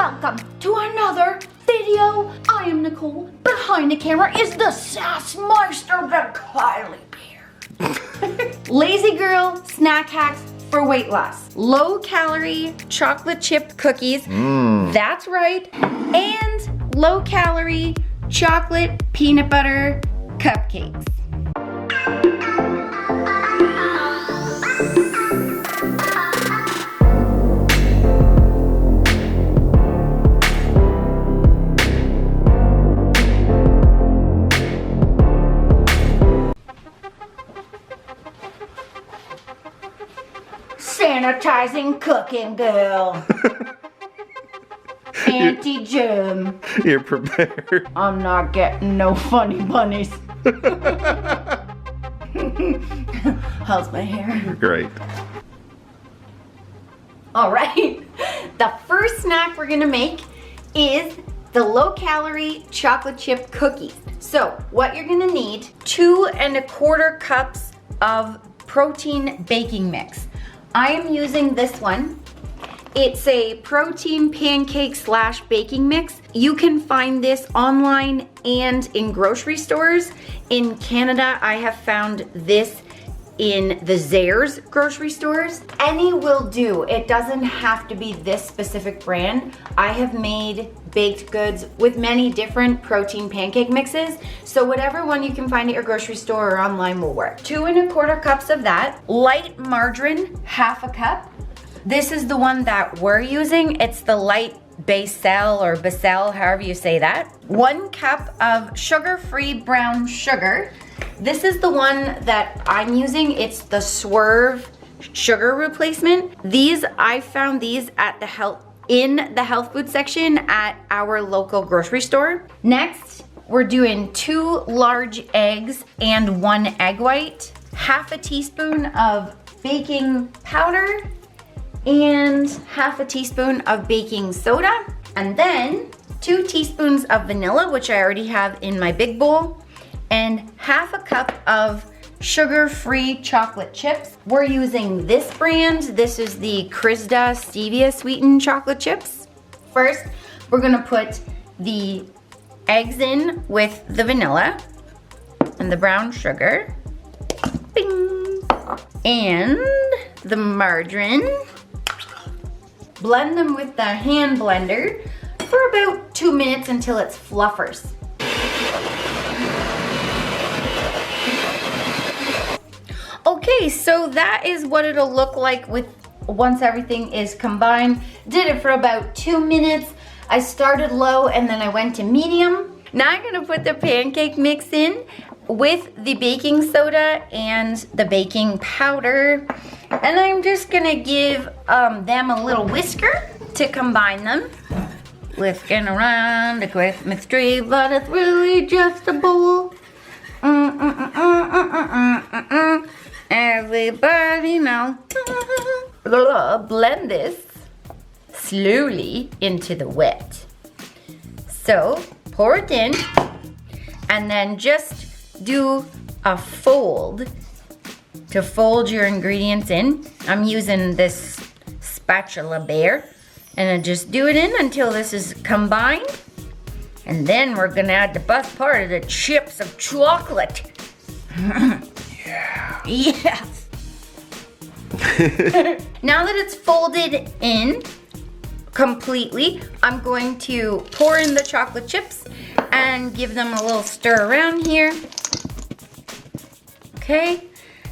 welcome to another video. I am Nicole. Behind the camera is the sass meister, the Kylie Bear. Lazy girl snack hacks for weight loss. Low calorie chocolate chip cookies. That's right. And low calorie chocolate peanut butter cupcakes. Sanitizing cooking, girl. Anti-germ. You're prepared. I'm not getting no funny bunnies. How's my hair? Great. All right. The first snack we're gonna make is the low-calorie chocolate chip cookies. So what you're gonna need, 2 1/4 cups of protein baking mix. I am using this one. It's a protein pancake / baking mix. You can find this online and in grocery stores. In Canada, I have found this in the Zehrs grocery stores. Any will do. It doesn't have to be this specific brand. I have made baked goods with many different protein pancake mixes, so whatever one you can find at your grocery store or online will work. 2 1/4 cups of that. Light margarine, 1/2 cup. This is the one that we're using. It's the light Basel or Basel, however you say that. 1 cup of sugar-free brown sugar. This is the one that I'm using. It's the Swerve sugar replacement. I found these at in the health food section at our local grocery store. Next, we're doing 2 large eggs and 1 egg white, 1/2 teaspoon of baking powder, and 1/2 teaspoon of baking soda, and then 2 teaspoons of vanilla, which I already have in my big bowl, and 1/2 cup of sugar-free chocolate chips. We're using this brand. This is the Crisda stevia sweetened chocolate chips. First, we're gonna put the eggs in with the vanilla and the brown sugar. Bing! And the margarine. Blend them with the hand blender for about 2 minutes until it's fluffers. Okay, so that is what it'll look like once everything is combined. Did it for about 2 minutes. I started low and then I went to medium. Now I'm gonna put the pancake mix in with the baking soda and the baking powder. And I'm just gonna give them a little whisker to combine them. Whisking around the Christmas tree, but it's really just a bowl. Everybody now. Blend this slowly into the wet. So pour it in and then just do a fold to fold your ingredients in. I'm using this spatula bear, and I just do it in until this is combined. And then we're gonna add the best part of the chips of chocolate. Yeah. Yes. Now that it's folded in completely, I'm going to pour in the chocolate chips and give them a little stir around here. Okay,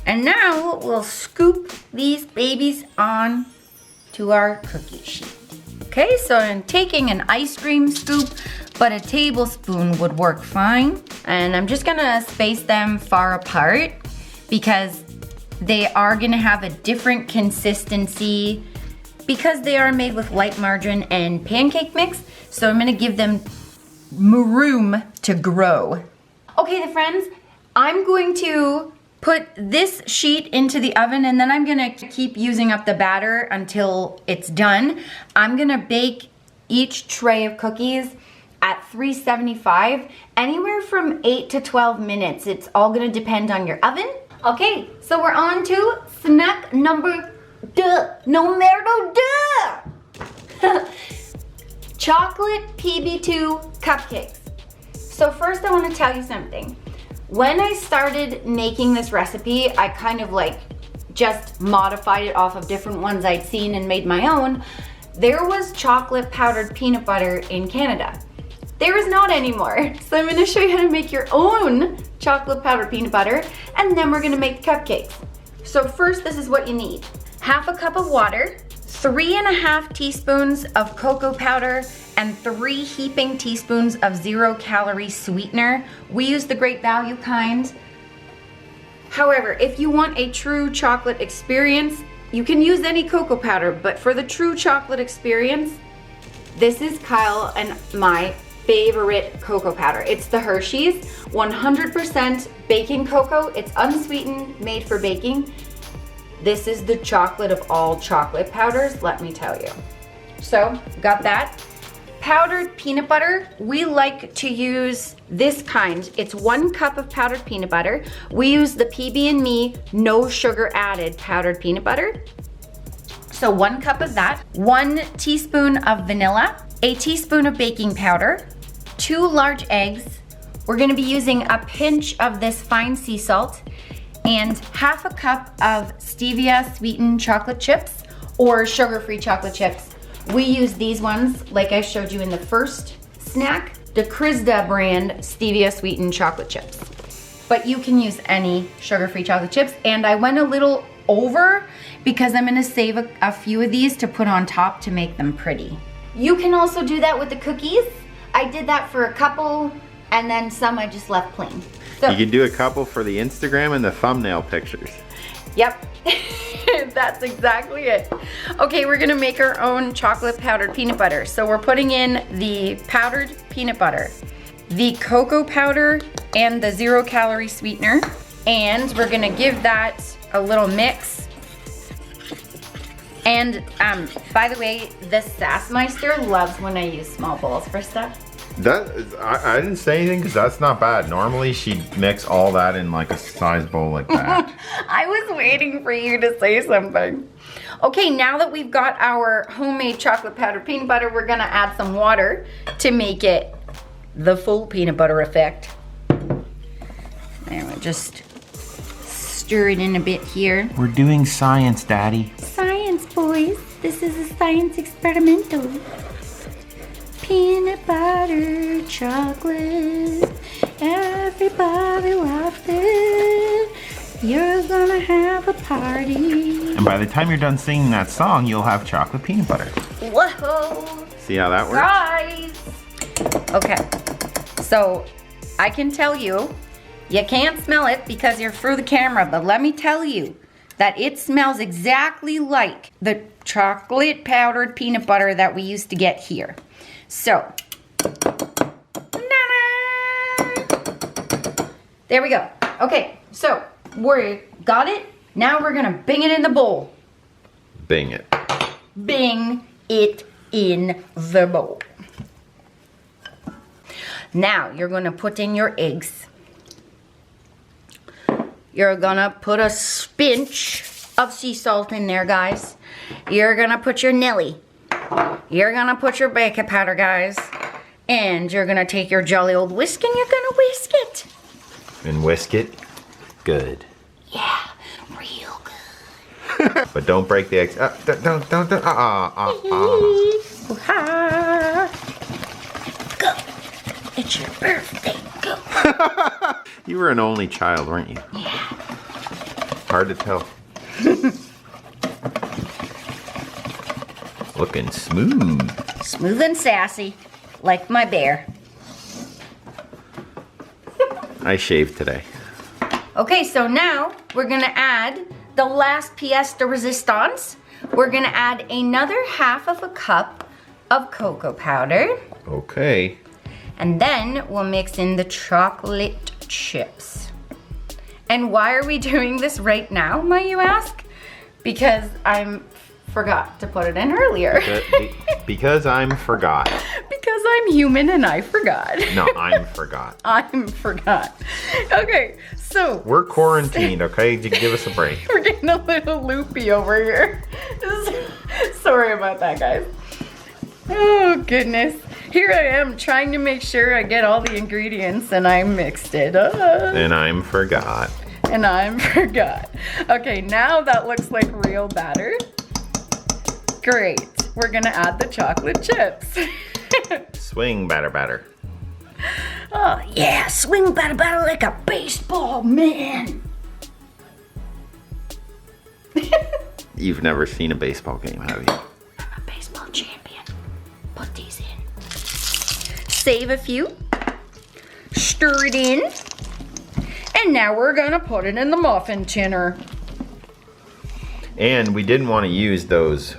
and now we'll scoop these babies on to our cookie sheet. Okay, so I'm taking an ice cream scoop, but a tablespoon would work fine. And I'm just gonna space them far apart because they are gonna have a different consistency because they are made with light margarine and pancake mix. So I'm gonna give them room to grow. Okay, the friends, I'm going to put this sheet into the oven and then I'm gonna keep using up the batter until it's done. I'm gonna bake each tray of cookies at 375, anywhere from 8 to 12 minutes. It's all gonna depend on your oven. Okay, so we're on to snack numero 2. chocolate PB2 cupcakes. So first I want to tell you something. When I started making this recipe, I kind of like just modified it off of different ones I'd seen and made my own. There was chocolate powdered peanut butter in Canada. There is not anymore. So I'm gonna show you how to make your own chocolate powdered peanut butter, and then we're gonna make the cupcakes. So first, this is what you need. Half a cup of water, 3.5 teaspoons of cocoa powder, and 3 heaping teaspoons of 0-calorie sweetener. We use the Great Value kind. However, if you want a true chocolate experience, you can use any cocoa powder, but for the true chocolate experience, this is Kyle and my favorite cocoa powder. It's the Hershey's 100% baking cocoa. It's unsweetened, made for baking. This is the chocolate of all chocolate powders, let me tell you. So, got that. Powdered peanut butter, we like to use this kind. It's 1 cup of powdered peanut butter. We use the PB&Me no sugar added powdered peanut butter. So 1 cup of that, 1 teaspoon of vanilla, a teaspoon of baking powder, 2 large eggs. We're gonna be using a pinch of this fine sea salt and half a cup of stevia sweetened chocolate chips or sugar-free chocolate chips. We use these ones, like I showed you in the first snack, the Krizda brand stevia sweetened chocolate chips. But you can use any sugar-free chocolate chips. And I went a little over because I'm gonna save a few of these to put on top to make them pretty. You can also do that with the cookies. I did that for a couple, and then some I just left plain. So, you can do a couple for the Instagram and the thumbnail pictures. Yep, that's exactly it. Okay, we're gonna make our own chocolate powdered peanut butter. So we're putting in the powdered peanut butter, the cocoa powder, and the 0-calorie sweetener. And we're gonna give that a little mix. And by the way, the Sassmeister loves when I use small bowls for stuff. I didn't say anything because that's not bad. Normally she'd mix all that in like a size bowl like that. I was waiting for you to say something. Okay, now that we've got our homemade chocolate powdered peanut butter, we're gonna add some water to make it the full peanut butter effect. There, we'll just stir it in a bit here. We're doing science, Daddy. Science, boys. This is a science experimental. Peanut butter, chocolate, everybody loves it. You're gonna have a party. And by the time you're done singing that song, you'll have chocolate peanut butter. Whoa! See how that works? Guys! Okay, so I can tell you, you can't smell it because you're through the camera, but let me tell you that it smells exactly like the chocolate powdered peanut butter that we used to get here. So, there we go. Okay, so we got it. Now we're gonna bing it in the bowl. Bing it. Bing it in the bowl. Now you're gonna put in your eggs. You're gonna put a pinch of sea salt in there, guys. You're gonna put your Nelly. You're gonna put your baking powder, guys. And you're gonna take your jolly old whisk and you're gonna whisk it. And whisk it good. Yeah, real good. But don't break the eggs. Don't. Go. It's your birthday. Go. You were an only child, weren't you? Yeah. Hard to tell. Looking smooth. Smooth and sassy, like my bear. I shaved today. Okay, so now we're gonna add the last pièce de résistance. We're gonna add another half of a cup of cocoa powder. Okay. And then we'll mix in the chocolate chips. And why are we doing this right now, might you ask? Because I forgot to put it in earlier. Because I'm forgot. Because I'm human and I forgot. No, I'm forgot. I'm forgot. Okay, so. We're quarantined, okay? Give us a break. We're getting a little loopy over here. Sorry about that, guys. Oh goodness. Here I am trying to make sure I get all the ingredients and I mixed it up. And I forgot. Okay, now that looks like real batter. Great. We're gonna add the chocolate chips. Swing batter. Oh yeah, swing batter like a baseball, man. You've never seen a baseball game, have you? I'm a baseball champion. Put these in. Save a few. Stir it in. And now we're gonna put it in the muffin tinner. And we didn't want to use those,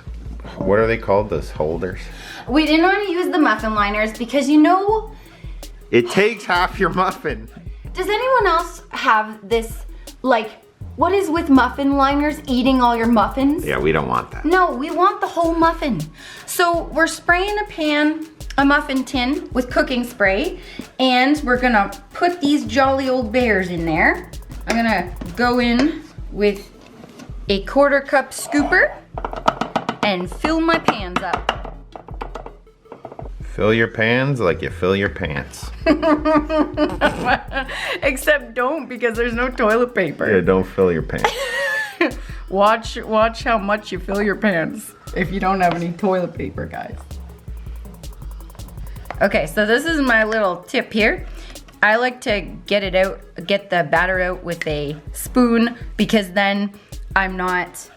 what are they called, those holders? We didn't want to use the muffin liners because you know, It takes half your muffin. does anyone else have this, like, what is with muffin liners eating all your muffins? Yeah, we don't want that. No, we want the whole muffin. So we're spraying a muffin tin with cooking spray, and we're gonna put these jolly old bears in there. I'm gonna go in with a 1/4 cup scooper and fill my pans up. Fill your pans like you fill your pants. Except don't, because there's no toilet paper. Yeah, don't fill your pants. Watch how much you fill your pants if you don't have any toilet paper, guys. Okay, so this is my little tip here. I like to get the batter out with a spoon, because then I'm not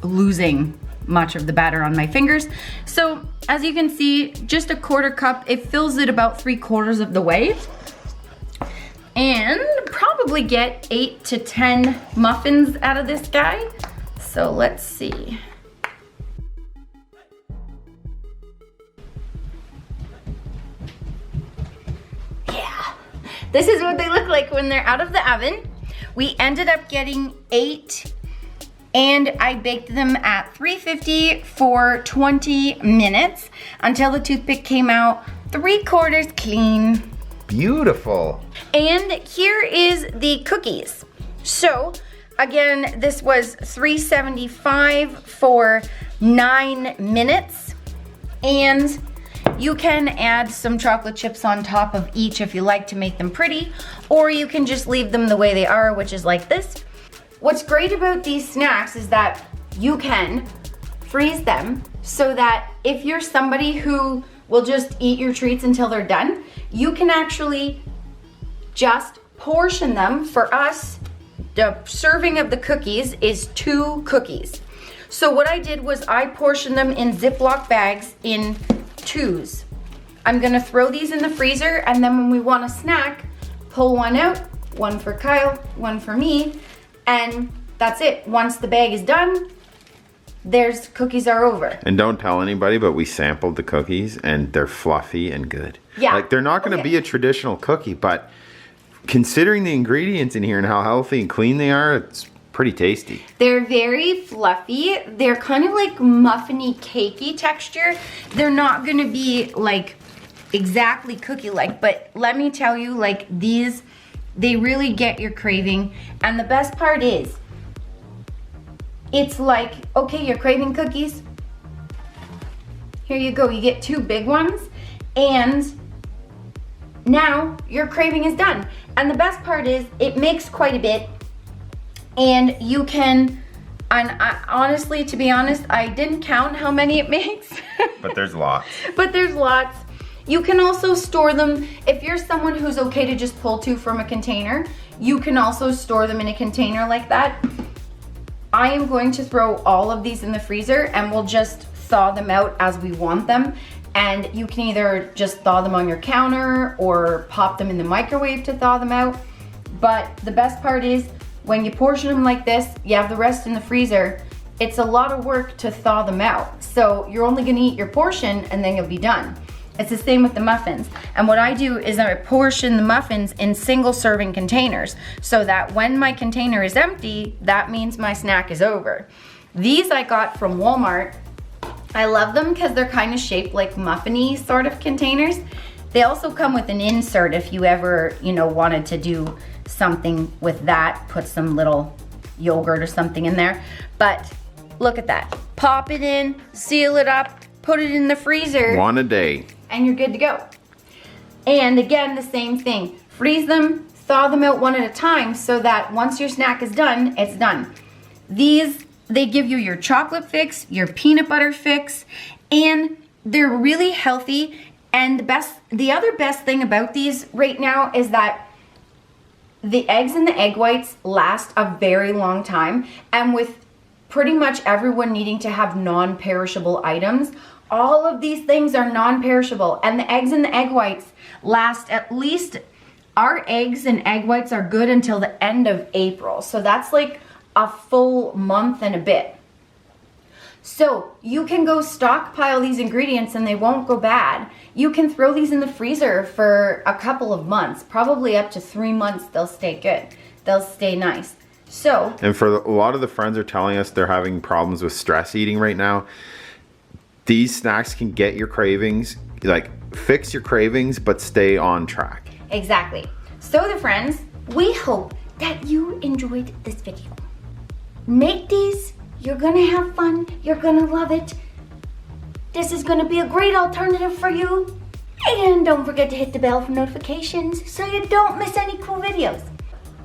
losing much of the batter on my fingers. So as you can see, just a 1/4 cup, it fills it about 3/4 of the way. And probably get 8 to 10 muffins out of this guy. So let's see. Yeah, this is what they look like when they're out of the oven. We ended up getting 8, and I baked them at 350 for 20 minutes until the toothpick came out 3/4 clean. Beautiful. And here is the cookies. So again, this was 375 for 9 minutes. And you can add some chocolate chips on top of each if you like to make them pretty, or you can just leave them the way they are, which is like this. What's great about these snacks is that you can freeze them so that if you're somebody who will just eat your treats until they're done, you can actually just portion them. For us, the serving of the cookies is 2 cookies. So what I did was I portioned them in Ziploc bags in 2s. I'm gonna throw these in the freezer, and then when we want a snack, pull one out, one for Kyle, one for me, and that's it. Once the bag is done, there's cookies are over. And don't tell anybody, but we sampled the cookies and they're fluffy and good. Yeah. Like, they're not going to be a traditional cookie, but considering the ingredients in here and how healthy and clean they are, it's pretty tasty. They're very fluffy. They're kind of like muffiny, cakey texture. They're not going to be like exactly cookie-like, but let me tell you, like, these, they really get your craving. And the best part is, it's like, okay, you're craving cookies. Here you go, you get 2 big ones, and now your craving is done. And the best part is, it makes quite a bit, and you can, and honestly, to be honest, I didn't count how many it makes. But there's lots. But there's lots. You can also store them, if you're someone who's okay to just pull 2 from a container, you can also store them in a container like that. I am going to throw all of these in the freezer, and we'll just thaw them out as we want them. And you can either just thaw them on your counter or pop them in the microwave to thaw them out. But the best part is, when you portion them like this, you have the rest in the freezer. It's a lot of work to thaw them out. So you're only gonna eat your portion and then you'll be done. It's the same with the muffins. And what I do is I portion the muffins in single serving containers so that when my container is empty, that means my snack is over. These I got from Walmart. I love them because they're kind of shaped like muffiny sort of containers. They also come with an insert if you ever, wanted to do something with that, put some little yogurt or something in there. But look at that. Pop it in, seal it up, put it in the freezer. One a day. And you're good to go. And again, the same thing. Freeze them, thaw them out one at a time so that once your snack is done, it's done. These, they give you your chocolate fix, your peanut butter fix, and they're really healthy. And the other best thing about these right now is that the eggs and the egg whites last a very long time. And with pretty much everyone needing to have non-perishable items, all of these things are non-perishable. And the eggs and the egg whites last at least, our eggs and egg whites are good until the end of April. So that's like a full month and a bit. So you can go stockpile these ingredients and they won't go bad. You can throw these in the freezer for a couple of months, probably up to 3 months. They'll stay good. They'll stay nice. So, and for a lot of the friends are telling us they're having problems with stress eating right now. These snacks can get your cravings, like fix your cravings, but stay on track. Exactly. So the friends, we hope that you enjoyed this video. Make these. You're gonna have fun. You're gonna love it. This is gonna be a great alternative for you. And don't forget to hit the bell for notifications so you don't miss any cool videos.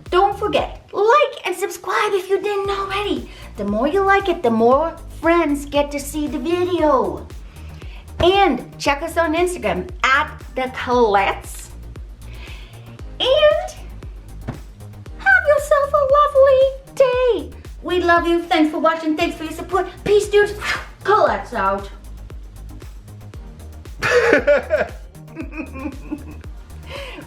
Don't forget, like and subscribe if you didn't already. The more you like it, the more friends get to see the video. And check us on Instagram at the Collets. And have yourself a lovely day. We love you. Thanks for watching. Thanks for your support. Peace, dudes. Colet's out.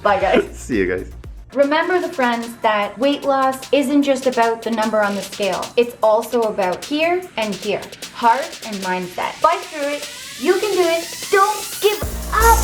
Bye, guys. See you guys. Remember, the friends, that weight loss isn't just about the number on the scale. It's also about here and here. Heart and mindset. Fight through it. You can do it. Don't give up.